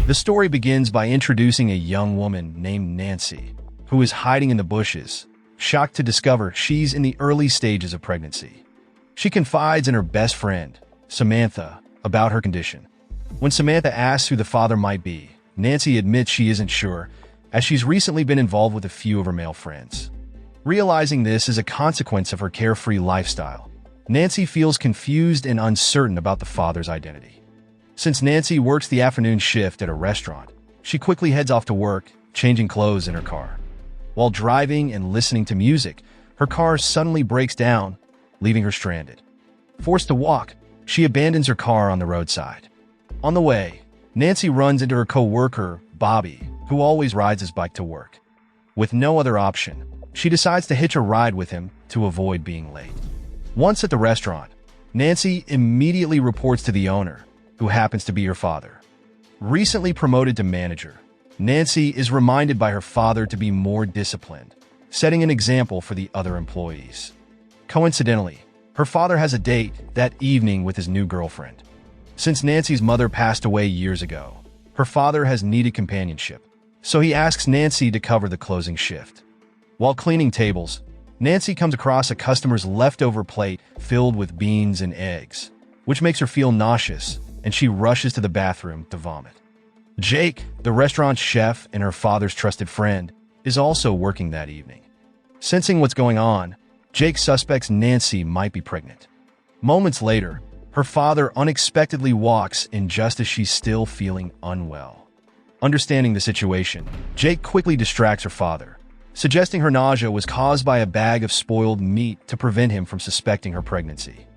The story begins by introducing a young woman named Nancy, who is hiding in the bushes, shocked to discover she's in the early stages of pregnancy. She confides in her best friend, Samantha, about her condition. When Samantha asks who the father might be, Nancy admits she isn't sure, as she's recently been involved with a few of her male friends. Realizing this is a consequence of her carefree lifestyle, Nancy feels confused and uncertain about the father's identity. Since Nancy works the afternoon shift at a restaurant, she quickly heads off to work, changing clothes in her car. While driving and listening to music, her car suddenly breaks down, leaving her stranded. Forced to walk, she abandons her car on the roadside. On the way, Nancy runs into her co-worker, Bobby, who always rides his bike to work. With no other option, she decides to hitch a ride with him to avoid being late. Once at the restaurant, Nancy immediately reports to the owner, who happens to be her father. Recently promoted to manager, Nancy is reminded by her father to be more disciplined, setting an example for the other employees. Coincidentally, her father has a date that evening with his new girlfriend. Since Nancy's mother passed away years ago, her father has needed companionship, so he asks Nancy to cover the closing shift. While cleaning tables, Nancy comes across a customer's leftover plate filled with beans and eggs, which makes her feel nauseous, and she rushes to the bathroom to vomit. Jake, the restaurant's chef and her father's trusted friend, is also working that evening. Sensing what's going on, Jake suspects Nancy might be pregnant. Moments later, her father unexpectedly walks in just as she's still feeling unwell. Understanding the situation, Jake quickly distracts her father, suggesting her nausea was caused by a bag of spoiled meat to prevent him from suspecting her pregnancy.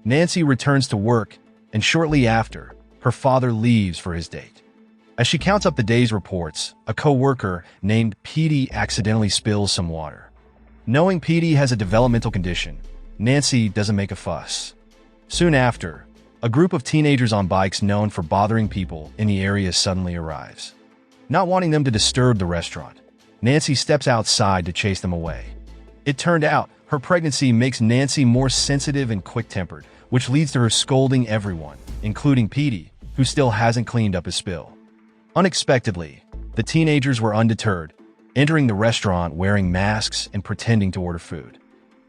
Nancy returns to work, and shortly after, her father leaves for his date. As she counts up the day's reports, a co-worker named Petey accidentally spills some water. Knowing Petey has a developmental condition, Nancy doesn't make a fuss. Soon after, a group of teenagers on bikes known for bothering people in the area suddenly arrives. Not wanting them to disturb the restaurant, Nancy steps outside to chase them away. It turned out her pregnancy makes Nancy more sensitive and quick-tempered, which leads to her scolding everyone, including Petey, who still hasn't cleaned up his spill. Unexpectedly, the teenagers were undeterred, entering the restaurant wearing masks and pretending to order food.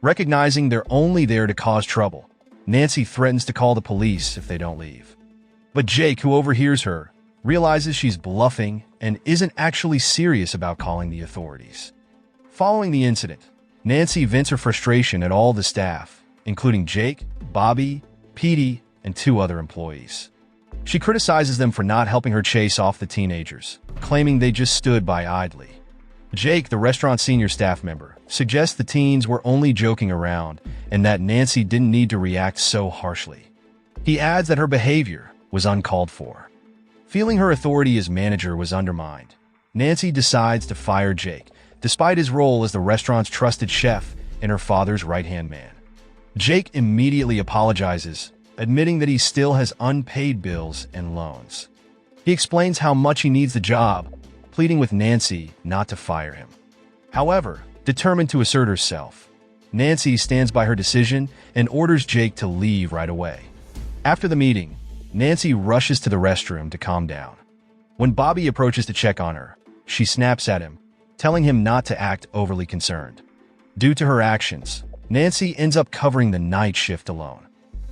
Recognizing they're only there to cause trouble, Nancy threatens to call the police if they don't leave. But Jake, who overhears her, realizes she's bluffing and isn't actually serious about calling the authorities. Following the incident, Nancy vents her frustration at all the staff, including Jake, Bobby, Petey, and 2 other employees. She criticizes them for not helping her chase off the teenagers, claiming they just stood by idly. Jake, the restaurant's senior staff member, suggests the teens were only joking around and that Nancy didn't need to react so harshly. He adds that her behavior was uncalled for. Feeling her authority as manager was undermined, Nancy decides to fire Jake, despite his role as the restaurant's trusted chef and her father's right-hand man. Jake immediately apologizes, admitting that he still has unpaid bills and loans. He explains how much he needs the job, pleading with Nancy not to fire him. However, determined to assert herself, Nancy stands by her decision and orders Jake to leave right away. After the meeting, Nancy rushes to the restroom to calm down. When Bobby approaches to check on her, she snaps at him, telling him not to act overly concerned. Due to her actions, Nancy ends up covering the night shift alone.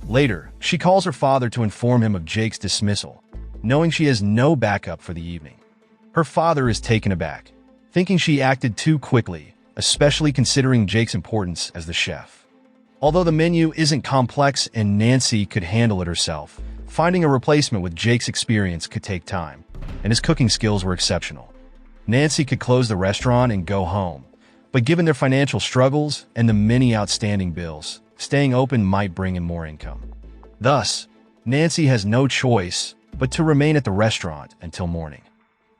Later, she calls her father to inform him of Jake's dismissal, knowing she has no backup for the evening. Her father is taken aback, thinking she acted too quickly, especially considering Jake's importance as the chef. Although the menu isn't complex and Nancy could handle it herself, finding a replacement with Jake's experience could take time, and his cooking skills were exceptional. Nancy could close the restaurant and go home, but given their financial struggles and the many outstanding bills, staying open might bring in more income. Thus, Nancy has no choice but to remain at the restaurant until morning.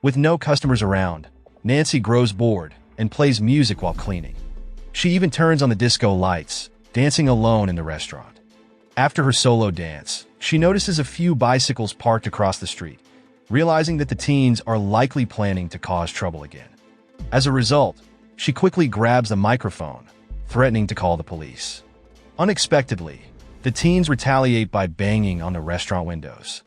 With no customers around, Nancy grows bored and plays music while cleaning. She even turns on the disco lights, dancing alone in the restaurant. After her solo dance, she notices a few bicycles parked across the street, realizing that the teens are likely planning to cause trouble again. As a result, she quickly grabs the microphone, threatening to call the police. Unexpectedly, the teens retaliate by banging on the restaurant windows.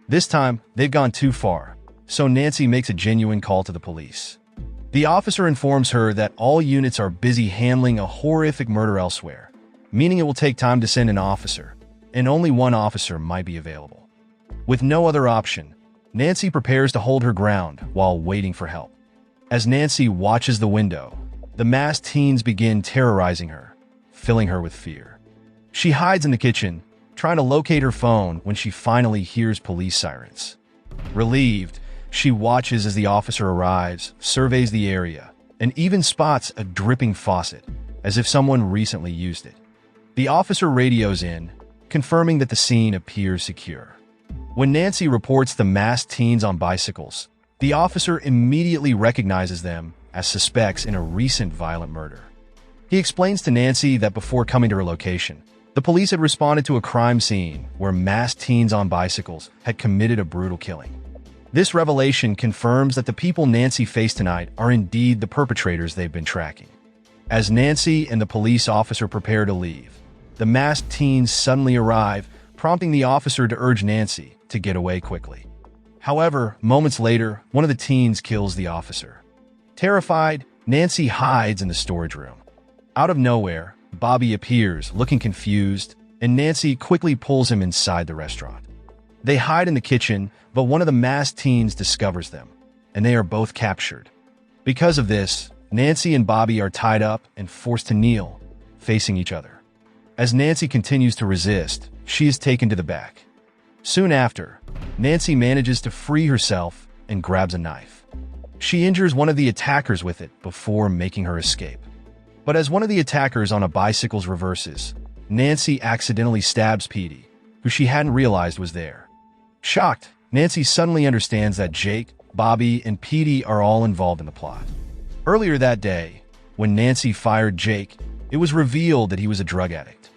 This time, they've gone too far, so Nancy makes a genuine call to the police. The officer informs her that all units are busy handling a horrific murder elsewhere, meaning it will take time to send an officer, and only one officer might be available. With no other option, Nancy prepares to hold her ground while waiting for help. As Nancy watches the window, the masked teens begin terrorizing her, filling her with fear. She hides in the kitchen, trying to locate her phone when she finally hears police sirens. Relieved, she watches as the officer arrives, surveys the area, and even spots a dripping faucet, as if someone recently used it. The officer radios in, confirming that the scene appears secure. When Nancy reports the masked teens on bicycles, the officer immediately recognizes them as suspects in a recent violent murder. He explains to Nancy that before coming to her location, the police had responded to a crime scene where masked teens on bicycles had committed a brutal killing. This revelation confirms that the people Nancy faced tonight are indeed the perpetrators they've been tracking. As Nancy and the police officer prepare to leave, the masked teens suddenly arrive, prompting the officer to urge Nancy to get away quickly. However, moments later, one of the teens kills the officer. Terrified, Nancy hides in the storage room. Out of nowhere, Bobby appears, looking confused, and Nancy quickly pulls him inside the restaurant. They hide in the kitchen, but one of the masked teens discovers them, and they are both captured. Because of this, Nancy and Bobby are tied up and forced to kneel, facing each other. As Nancy continues to resist, she is taken to the back. Soon after, Nancy manages to free herself and grabs a knife. She injures one of the attackers with it before making her escape. But as one of the attackers on a bicycle reverses, Nancy accidentally stabs Petey, who she hadn't realized was there. Shocked, Nancy suddenly understands that Jake, Bobby, and Petey are all involved in the plot. Earlier that day, when Nancy fired Jake, it was revealed that he was a drug addict.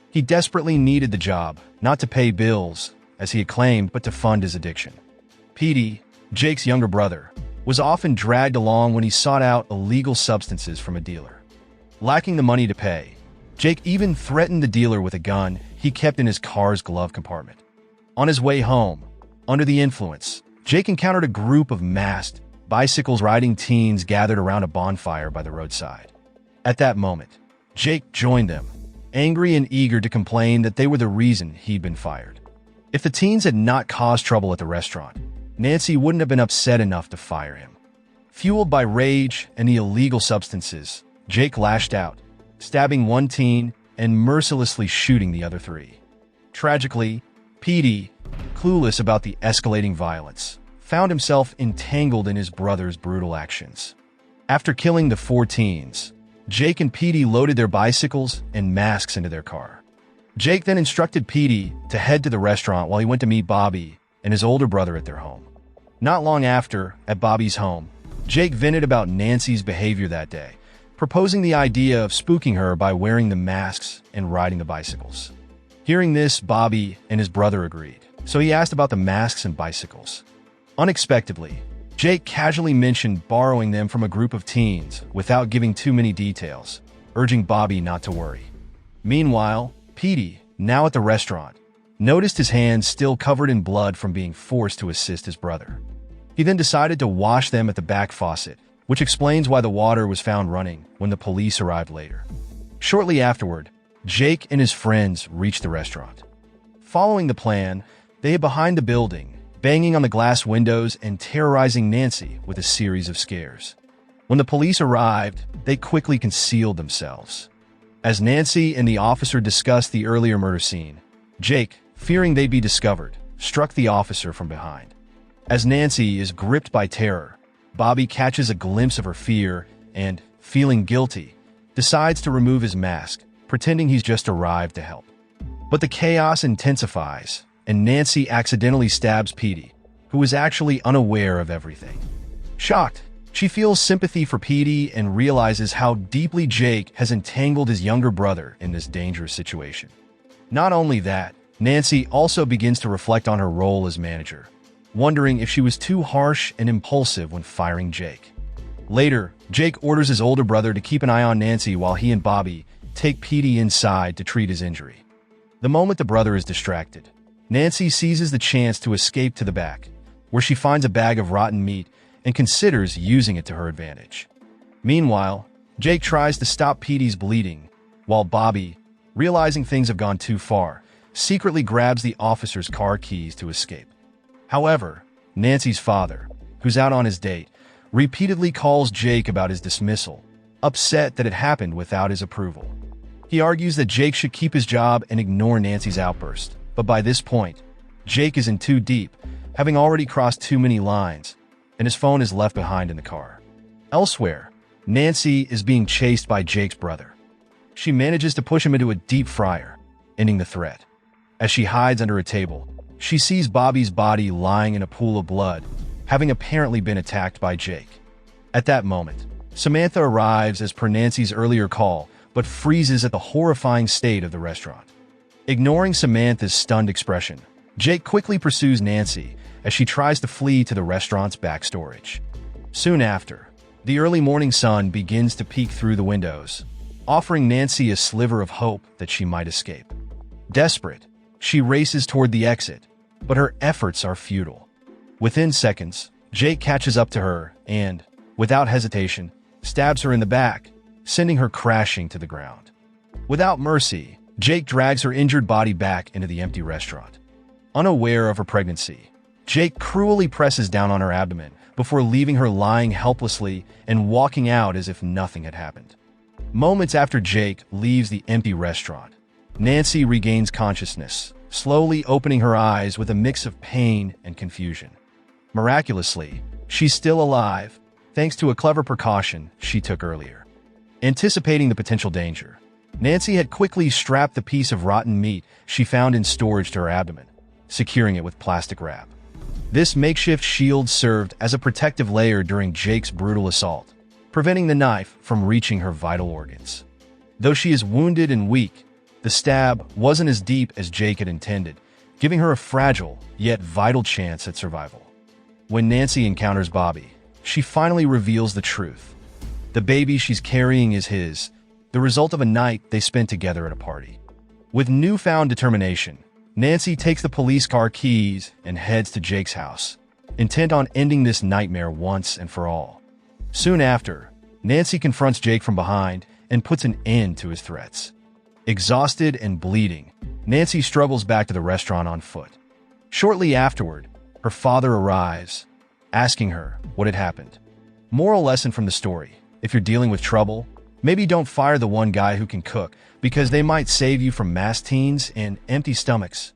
He desperately needed the job, not to pay bills, as he had claimed, but to fund his addiction. Petey, Jake's younger brother, was often dragged along when he sought out illegal substances from a dealer. Lacking the money to pay, Jake even threatened the dealer with a gun he kept in his car's glove compartment. On his way home, under the influence, Jake encountered a group of masked, bicycles-riding teens gathered around a bonfire by the roadside. At that moment, Jake joined them, angry and eager to complain that they were the reason he'd been fired. If the teens had not caused trouble at the restaurant, Nancy wouldn't have been upset enough to fire him. Fueled by rage and the illegal substances, Jake lashed out, stabbing one teen and mercilessly shooting the other three. Tragically, Petey, clueless about the escalating violence, found himself entangled in his brother's brutal actions. After killing the four teens, Jake and Petey loaded their bicycles and masks into their car. Jake then instructed Petey to head to the restaurant while he went to meet Bobby and his older brother at their home. Not long after, at Bobby's home, Jake vented about Nancy's behavior that day, proposing the idea of spooking her by wearing the masks and riding the bicycles. Hearing this, Bobby and his brother agreed, so he asked about the masks and bicycles. Unexpectedly, Jake casually mentioned borrowing them from a group of teens without giving too many details, urging Bobby not to worry. Meanwhile, Petey, now at the restaurant, noticed his hands still covered in blood from being forced to assist his brother. He then decided to wash them at the back faucet, which explains why the water was found running when the police arrived later. Shortly afterward, Jake and his friends reached the restaurant. Following the plan, they hid behind the building, banging on the glass windows and terrorizing Nancy with a series of scares. When the police arrived, they quickly concealed themselves. As Nancy and the officer discussed the earlier murder scene, Jake, fearing they'd be discovered, struck the officer from behind. As Nancy is gripped by terror, Bobby catches a glimpse of her fear and, feeling guilty, decides to remove his mask, pretending he's just arrived to help. But the chaos intensifies, and Nancy accidentally stabs Petey, who is actually unaware of everything. Shocked, she feels sympathy for Petey and realizes how deeply Jake has entangled his younger brother in this dangerous situation. Not only that, Nancy also begins to reflect on her role as manager, wondering if she was too harsh and impulsive when firing Jake. Later, Jake orders his older brother to keep an eye on Nancy while he and Bobby take Petey inside to treat his injury. The moment the brother is distracted, Nancy seizes the chance to escape to the back, where she finds a bag of rotten meat and considers using it to her advantage. Meanwhile, Jake tries to stop Petey's bleeding, while Bobby, realizing things have gone too far, secretly grabs the officer's car keys to escape. However, Nancy's father, who's out on his date, repeatedly calls Jake about his dismissal, upset that it happened without his approval. He argues that Jake should keep his job and ignore Nancy's outburst, but by this point, Jake is in too deep, having already crossed too many lines, and his phone is left behind in the car. Elsewhere, Nancy is being chased by Jake's brother. She manages to push him into a deep fryer, ending the threat. As she hides under a table, she sees Bobby's body lying in a pool of blood, having apparently been attacked by Jake. At that moment, Samantha arrives as per Nancy's earlier call, but freezes at the horrifying state of the restaurant. Ignoring Samantha's stunned expression, Jake quickly pursues Nancy as she tries to flee to the restaurant's back storage. Soon after, the early morning sun begins to peek through the windows, offering Nancy a sliver of hope that she might escape. Desperate, she races toward the exit, but her efforts are futile. Within seconds, Jake catches up to her and, without hesitation, stabs her in the back, sending her crashing to the ground. Without mercy, Jake drags her injured body back into the empty restaurant. Unaware of her pregnancy, Jake cruelly presses down on her abdomen before leaving her lying helplessly and walking out as if nothing had happened. Moments after Jake leaves the empty restaurant, Nancy regains consciousness, slowly opening her eyes with a mix of pain and confusion. Miraculously, she's still alive, thanks to a clever precaution she took earlier. Anticipating the potential danger, Nancy had quickly strapped the piece of rotten meat she found in storage to her abdomen, securing it with plastic wrap. This makeshift shield served as a protective layer during Jake's brutal assault, preventing the knife from reaching her vital organs. Though she is wounded and weak, the stab wasn't as deep as Jake had intended, giving her a fragile yet vital chance at survival. When Nancy encounters Bobby, she finally reveals the truth. The baby she's carrying is his, the result of a night they spent together at a party. With newfound determination, Nancy takes the police car keys and heads to Jake's house, intent on ending this nightmare once and for all. Soon after, Nancy confronts Jake from behind and puts an end to his threats. Exhausted and bleeding, Nancy struggles back to the restaurant on foot. Shortly afterward, her father arrives, asking her what had happened. Moral lesson from the story: if you're dealing with trouble, maybe don't fire the one guy who can cook, because they might save you from mass teens and empty stomachs.